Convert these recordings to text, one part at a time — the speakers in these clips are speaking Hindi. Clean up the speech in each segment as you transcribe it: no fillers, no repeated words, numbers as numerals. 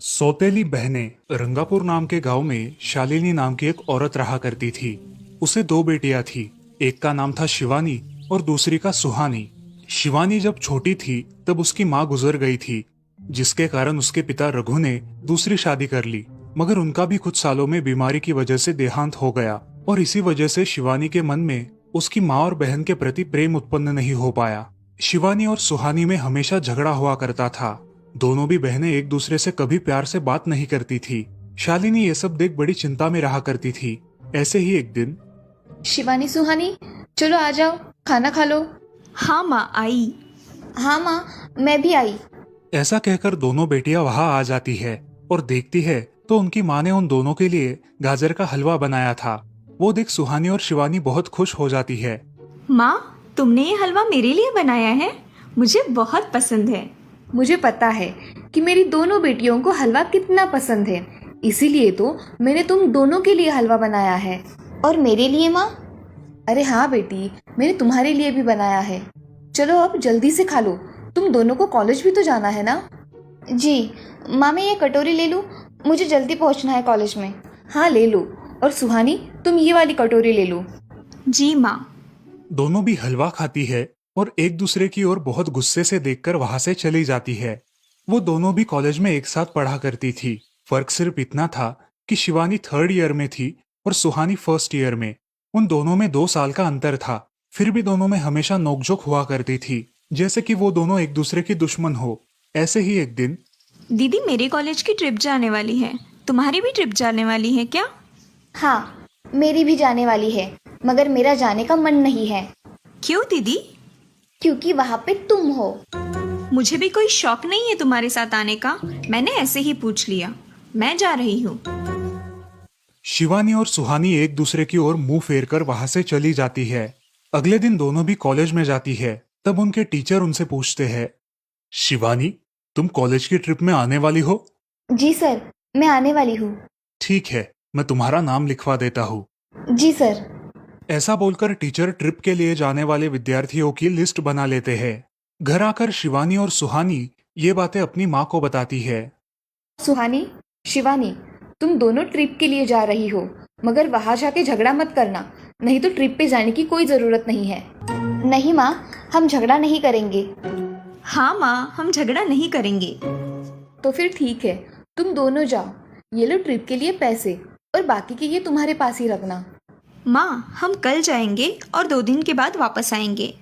सौतेली बहनें रंगापुर नाम के गांव में शालिनी नाम की एक औरत रहा करती थी। उसे दो बेटियां थी। एक का नाम था शिवानी और दूसरी का सुहानी। शिवानी जब छोटी थी तब उसकी माँ गुजर गई थी, जिसके कारण उसके पिता रघु ने दूसरी शादी कर ली। मगर उनका भी कुछ सालों में बीमारी की वजह से देहांत हो गया और इसी वजह से शिवानी के मन में उसकी माँ और बहन के प्रति प्रेम उत्पन्न नहीं हो पाया। शिवानी और सुहानी में हमेशा झगड़ा हुआ करता था। दोनों भी बहनें एक दूसरे से कभी प्यार से बात नहीं करती थी। शालिनी ये सब देख बड़ी चिंता में रहा करती थी। ऐसे ही एक दिन शिवानी सुहानी, चलो आ जाओ, खाना खा लो। हाँ माँ, आई। हाँ माँ, मैं भी आई। ऐसा कहकर दोनों बेटियां वहां आ जाती है और देखती है तो उनकी माँ ने उन दोनों के लिए गाजर का हलवा बनाया था। वो देख सुहानी और शिवानी बहुत खुश हो जाती है। माँ, तुमने ये हलवा मेरे लिए बनाया है? मुझे बहुत पसंद है। मुझे पता है कि मेरी दोनों बेटियों को हलवा कितना पसंद है, इसीलिए तो मैंने तुम दोनों के लिए हलवा बनाया है। और मेरे लिए माँ? अरे हाँ बेटी, मैंने तुम्हारे लिए भी बनाया है। चलो अब जल्दी से खा लो, तुम दोनों को कॉलेज भी तो जाना है ना। जी माँ, मैं ये कटोरी ले लूँ? मुझे जल्दी पहुँचना है कॉलेज में। हाँ ले लो। और सुहानी, तुम ये वाली कटोरी ले लो। जी माँ। दोनों भी हलवा खाती है और एक दूसरे की ओर बहुत गुस्से से देखकर वहां से चली जाती है। वो दोनों भी कॉलेज में एक साथ पढ़ा करती थी। फर्क सिर्फ इतना था कि शिवानी थर्ड ईयर में थी और सुहानी फर्स्ट ईयर में। उन दोनों में 2 साल का अंतर था। फिर भी दोनों में हमेशा नोकझोंक हुआ करती थी, जैसे कि वो दोनों एक दूसरे की दुश्मन हो। ऐसे ही एक दिन दीदी, मेरे कॉलेज की ट्रिप जाने वाली है। तुम्हारी भी ट्रिप जाने वाली है क्या? हाँ, मेरी भी जाने वाली है, मगर मेरा जाने का मन नहीं है। क्यों दीदी? क्योंकि वहाँ पे तुम हो। मुझे भी कोई शौक नहीं है तुम्हारे साथ आने का। मैंने ऐसे ही पूछ लिया। मैं जा रही हूँ। शिवानी और सुहानी एक दूसरे की ओर मुंह फेरकर वहां से चली जाती है। अगले दिन दोनों भी कॉलेज में जाती है। तब उनके टीचर उनसे पूछते हैं, शिवानी, तुम कॉलेज की ट्रिप में आने वाली हो? जी सर, मैं आने वाली हूँ। ठीक है, मैं तुम्हारा नाम लिखवा देता हूँ। जी सर। ऐसा बोलकर टीचर ट्रिप के लिए जाने वाले विद्यार्थियों की लिस्ट बना लेते हैं। घर आकर शिवानी और सुहानी ये बातें अपनी माँ को बताती है। सुहानी, शिवानी, तुम दोनों ट्रिप के लिए जा रही हो, मगर वहां जाके झगड़ा मत करना, नहीं तो ट्रिप पे जाने की कोई जरूरत नहीं है। नहीं माँ, हम झगड़ा नहीं करेंगे। हाँ माँ, हम झगड़ा नहीं करेंगे। तो फिर ठीक है, तुम दोनों जाओ। ये लो ट्रिप के लिए पैसे, और बाकी के ये तुम्हारे पास ही रखना। माँ, हम कल जाएंगे और 2 दिन के बाद वापस आएंगे।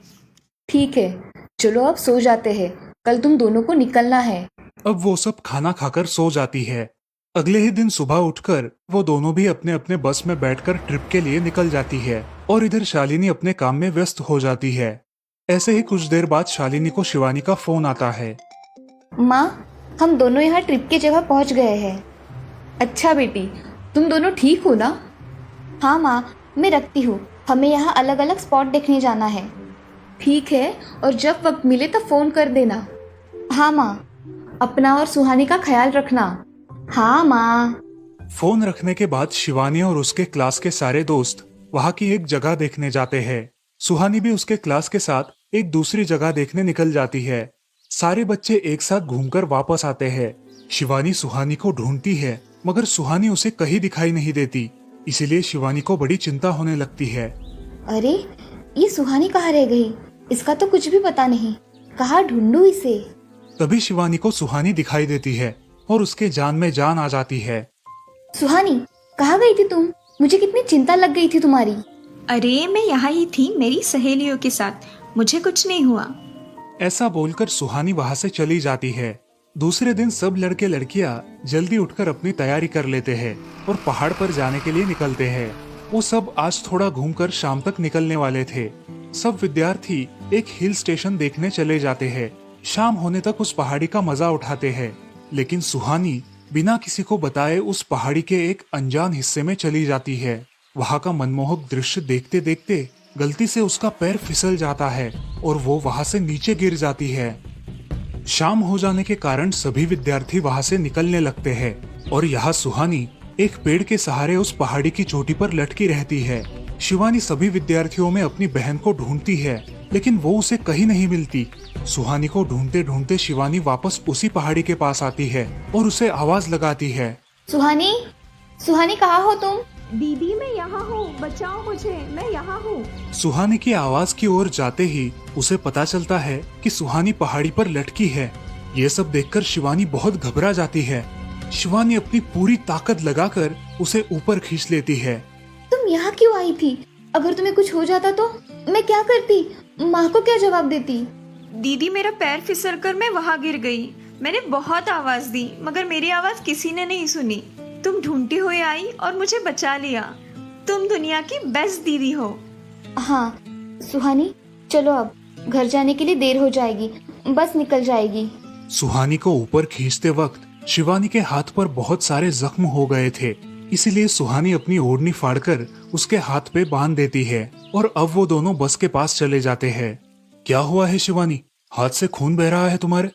ठीक है, चलो अब सो जाते हैं, कल तुम दोनों को निकलना है। अब वो सब खाना खाकर सो जाती है। अगले ही दिन सुबह उठकर वो दोनों भी अपने अपने बस में बैठकर ट्रिप के लिए निकल जाती है और इधर शालिनी अपने काम में व्यस्त हो जाती है। ऐसे ही कुछ देर बाद शालिनी को शिवानी का फोन आता है। माँ, हम दोनों यहाँ ट्रिप की जगह पहुँच गए हैं। अच्छा बेटी, तुम दोनों ठीक हो ना? हाँ माँ, मैं रखती हूँ, हमें यहाँ अलग अलग स्पॉट देखने जाना है। ठीक है, और जब वक्त मिले तब फोन कर देना। हाँ माँ, अपना और सुहानी का ख्याल रखना। हाँ माँ। फोन रखने के बाद शिवानी और उसके क्लास के सारे दोस्त वहाँ की एक जगह देखने जाते हैं। सुहानी भी उसके क्लास के साथ एक दूसरी जगह देखने निकल जाती है। सारे बच्चे एक साथ घूमकर वापस आते हैं। शिवानी सुहानी को ढूंढती है, मगर सुहानी उसे कहीं दिखाई नहीं देती। इसीलिए शिवानी को बड़ी चिंता होने लगती है। अरे, ये सुहानी कहाँ रह गई? इसका तो कुछ भी पता नहीं, कहाँ ढूंढूं इसे? तभी शिवानी को सुहानी दिखाई देती है और उसके जान में जान आ जाती है। सुहानी, कहाँ गई थी तुम? मुझे कितनी चिंता लग गई थी तुम्हारी। अरे, मैं यहाँ ही थी मेरी सहेलियों के साथ। मुझे कुछ नहीं हुआ। ऐसा बोलकर सुहानी वहां से चली जाती है। दूसरे दिन सब लड़के लड़कियां जल्दी उठकर अपनी तैयारी कर लेते हैं और पहाड़ पर जाने के लिए निकलते हैं। वो सब आज थोड़ा घूमकर शाम तक निकलने वाले थे। सब विद्यार्थी एक हिल स्टेशन देखने चले जाते हैं। शाम होने तक उस पहाड़ी का मजा उठाते हैं, लेकिन सुहानी बिना किसी को बताए उस पहाड़ी के एक अनजान हिस्से में चली जाती है। वहाँ का मनमोहक दृश्य देखते देखते गलती से उसका पैर फिसल जाता है और वो वहाँ से नीचे गिर जाती है। शाम हो जाने के कारण सभी विद्यार्थी वहाँ से निकलने लगते हैं और यहाँ सुहानी एक पेड़ के सहारे उस पहाड़ी की चोटी पर लटकी रहती है। शिवानी सभी विद्यार्थियों में अपनी बहन को ढूंढती है, लेकिन वो उसे कहीं नहीं मिलती। सुहानी को ढूंढते ढूंढते शिवानी वापस उसी पहाड़ी के पास आती है और उसे आवाज लगाती है। सुहानी, सुहानी कहाँ हो तुम? दीदी मैं यहाँ हूँ, बचाओ मुझे, मैं यहाँ हूँ। सुहानी की आवाज की ओर जाते ही उसे पता चलता है कि सुहानी पहाड़ी पर लटकी है। ये सब देखकर शिवानी बहुत घबरा जाती है। शिवानी अपनी पूरी ताकत लगाकर उसे ऊपर खींच लेती है। तुम यहाँ क्यों आई थी? अगर तुम्हें कुछ हो जाता तो मैं क्या करती? माँ को क्या जवाब देती? दीदी मेरा पैर फिसल कर मैं वहाँ गिर गई। मैंने बहुत आवाज दी मगर मेरी आवाज किसी ने नहीं सुनी। तुम ढूंढती हुई आई और मुझे बचा लिया। तुम दुनिया की बेस्ट दीदी हो। हाँ सुहानी, चलो अब घर जाने के लिए देर हो जाएगी, बस निकल जाएगी। सुहानी को ऊपर खींचते वक्त शिवानी के हाथ पर बहुत सारे जख्म हो गए थे, इसीलिए सुहानी अपनी ओढ़नी फाड़कर उसके हाथ पे बांध देती है और अब वो दोनों बस के पास चले जाते हैं। क्या हुआ है शिवानी, हाथ से खून बह रहा है तुम्हारे?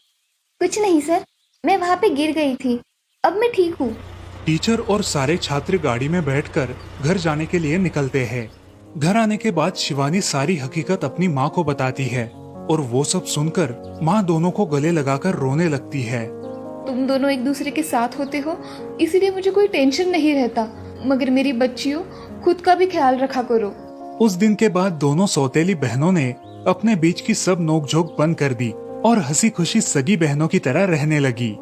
कुछ नहीं सर, मैं वहाँ पे गिर गई थी, अब मैं ठीक हूँ। टीचर और सारे छात्र गाड़ी में बैठकर घर जाने के लिए निकलते हैं। घर आने के बाद शिवानी सारी हकीकत अपनी माँ को बताती है और वो सब सुनकर माँ दोनों को गले लगाकर रोने लगती है। तुम दोनों एक दूसरे के साथ होते हो इसीलिए मुझे कोई टेंशन नहीं रहता, मगर मेरी बच्चियों खुद का भी ख्याल रखा करो। उस दिन के बाद दोनों सौतेली बहनों ने अपने बीच की सब नोकझोंक बंद कर दी और हंसी खुशी सगी बहनों की तरह रहने लगी।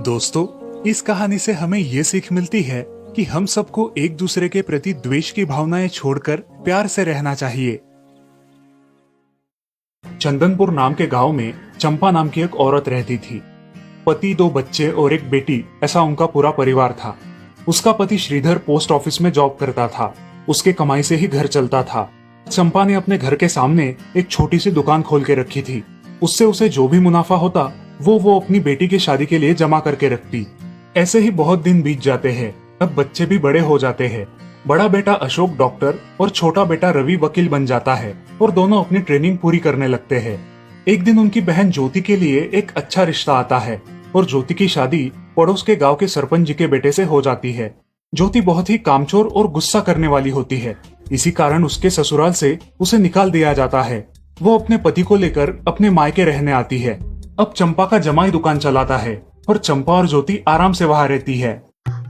दोस्तों, इस कहानी से हमें ये सीख मिलती है कि हम सबको एक दूसरे के प्रति द्वेष की भावनाएं छोड़कर प्यार से रहना चाहिए। चंदनपुर नाम के गांव में चंपा नाम की एक औरत रहती थी। पति, 2 बच्चे और एक बेटी, ऐसा उनका पूरा परिवार था। उसका पति श्रीधर पोस्ट ऑफिस में जॉब करता था। उसके कमाई से ही घर चलता था। चंपा ने अपने घर के सामने एक छोटी सी दुकान खोल के रखी थी। उससे उसे जो भी मुनाफा होता वो अपनी बेटी की शादी के लिए जमा करके रखती। ऐसे ही बहुत दिन बीत जाते हैं। अब बच्चे भी बड़े हो जाते हैं। बड़ा बेटा अशोक डॉक्टर और छोटा बेटा रवि वकील बन जाता है और दोनों अपनी ट्रेनिंग पूरी करने लगते हैं। एक दिन उनकी बहन ज्योति के लिए एक अच्छा रिश्ता आता है और ज्योति की शादी पड़ोस के गांव के सरपंच जी के बेटे से हो जाती है। ज्योति बहुत ही कामचोर और गुस्सा करने वाली होती है। इसी कारण उसके ससुराल से उसे निकाल दिया जाता है। वो अपने पति को लेकर अपने मायके रहने आती है। अब चंपा का जमाई दुकान चलाता है और चंपा और ज्योति आराम से वहाँ रहती है।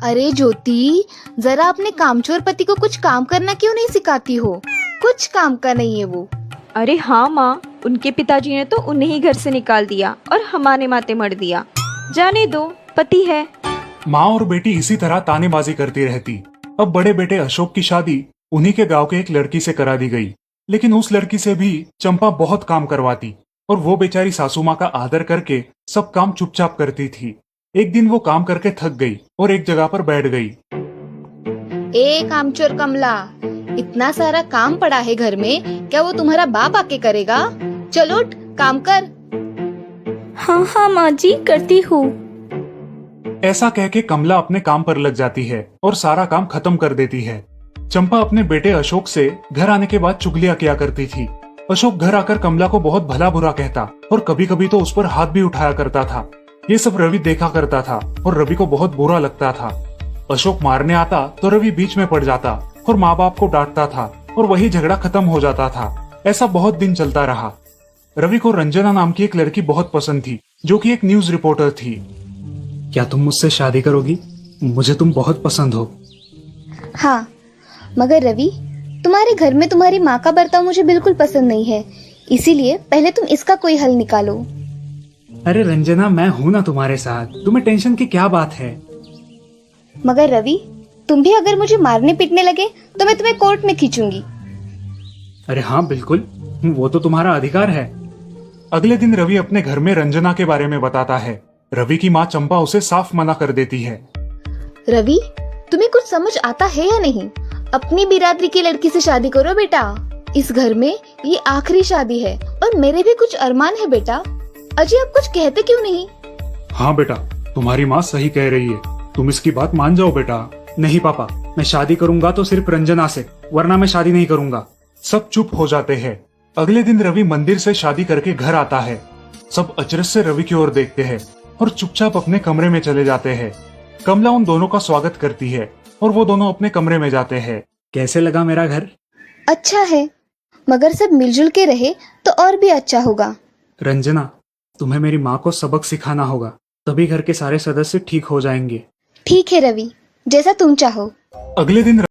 अरे ज्योति, जरा अपने कामचोर पति को कुछ काम करना क्यों नहीं सिखाती हो? कुछ काम का नहीं है वो। अरे हाँ माँ, उनके पिताजी ने तो उन्हें ही घर से निकाल दिया और हमारे माथे मर दिया। जाने दो, पति है। माँ और बेटी इसी तरह तानेबाजी करती रहती। अब बड़े बेटे अशोक की शादी उन्हीं के गांव के एक लड़की से करा दी गई, लेकिन उस लड़की से भी चंपा बहुत काम करवाती और वो बेचारी सासू माँ का आदर करके सब काम चुपचाप करती थी। एक दिन वो काम करके थक गई और एक जगह पर बैठ गई। ए कामचोर कमला, इतना सारा काम पड़ा है घर में, क्या वो तुम्हारा बाप आके करेगा? चलो उठ, काम कर। हाँ हाँ माँ जी, करती हूँ। ऐसा कह के कमला अपने काम पर लग जाती है और सारा काम खत्म कर देती है। चंपा अपने बेटे अशोक से घर आने के बाद चुगलियां किया करती थी। अशोक घर आकर कमला को बहुत भला बुरा कहता और कभी कभी तो उस पर हाथ भी उठाया करता था। ये सब रवि देखा करता था और रवि को बहुत बुरा लगता था। अशोक मारने आता तो रवि बीच में पड़ जाता और माँ बाप को डांटता था और वही झगड़ा खत्म हो जाता था। ऐसा बहुत दिन चलता रहा। रवि को रंजना नाम की एक लड़की बहुत पसंद थी, जो कि एक न्यूज रिपोर्टर थी। क्या तुम मुझसे शादी करोगी? मुझे तुम बहुत पसंद हो। हाँ, मगर रवि, तुम्हारे घर में तुम्हारी माँ का बर्ताव मुझे बिल्कुल पसंद नहीं है, इसीलिए पहले तुम इसका कोई हल निकालो। अरे रंजना, मैं हूँ ना तुम्हारे साथ, तुम्हें टेंशन की क्या बात है? मगर रवि, तुम भी अगर मुझे मारने पीटने लगे तो मैं तुम्हें कोर्ट में खींचूंगी। अरे हाँ बिल्कुल, वो तो तुम्हारा अधिकार है। अगले दिन रवि अपने घर में रंजना के बारे में बताता है। रवि की माँ चंपा उसे साफ मना कर देती है। रवि, तुम्हें कुछ समझ आता है या नहीं? अपनी बिरादरी की लड़की से शादी करो बेटा। इस घर में ये आखिरी शादी है और मेरे भी कुछ अरमान है बेटा। अजय, आप कुछ कहते क्यों नहीं? हाँ बेटा, तुम्हारी माँ सही कह रही है, तुम इसकी बात मान जाओ बेटा। नहीं पापा, मैं शादी करूंगा तो सिर्फ रंजना से, वरना मैं शादी नहीं करूंगा। सब चुप हो जाते हैं। अगले दिन रवि मंदिर से शादी करके घर आता है। सब अचरज से रवि की ओर देखते हैं और चुपचाप अपने कमरे में चले जाते हैं। कमला उन दोनों का स्वागत करती है और वो दोनों अपने कमरे में जाते हैं। कैसे लगा मेरा घर? अच्छा है, मगर सब मिलजुल के रहे तो और भी अच्छा होगा। रंजना, तुम्हें मेरी माँ को सबक सिखाना होगा, तभी घर के सारे सदस्य ठीक हो जाएंगे। ठीक है रवि, जैसा तुम चाहो। अगले दिन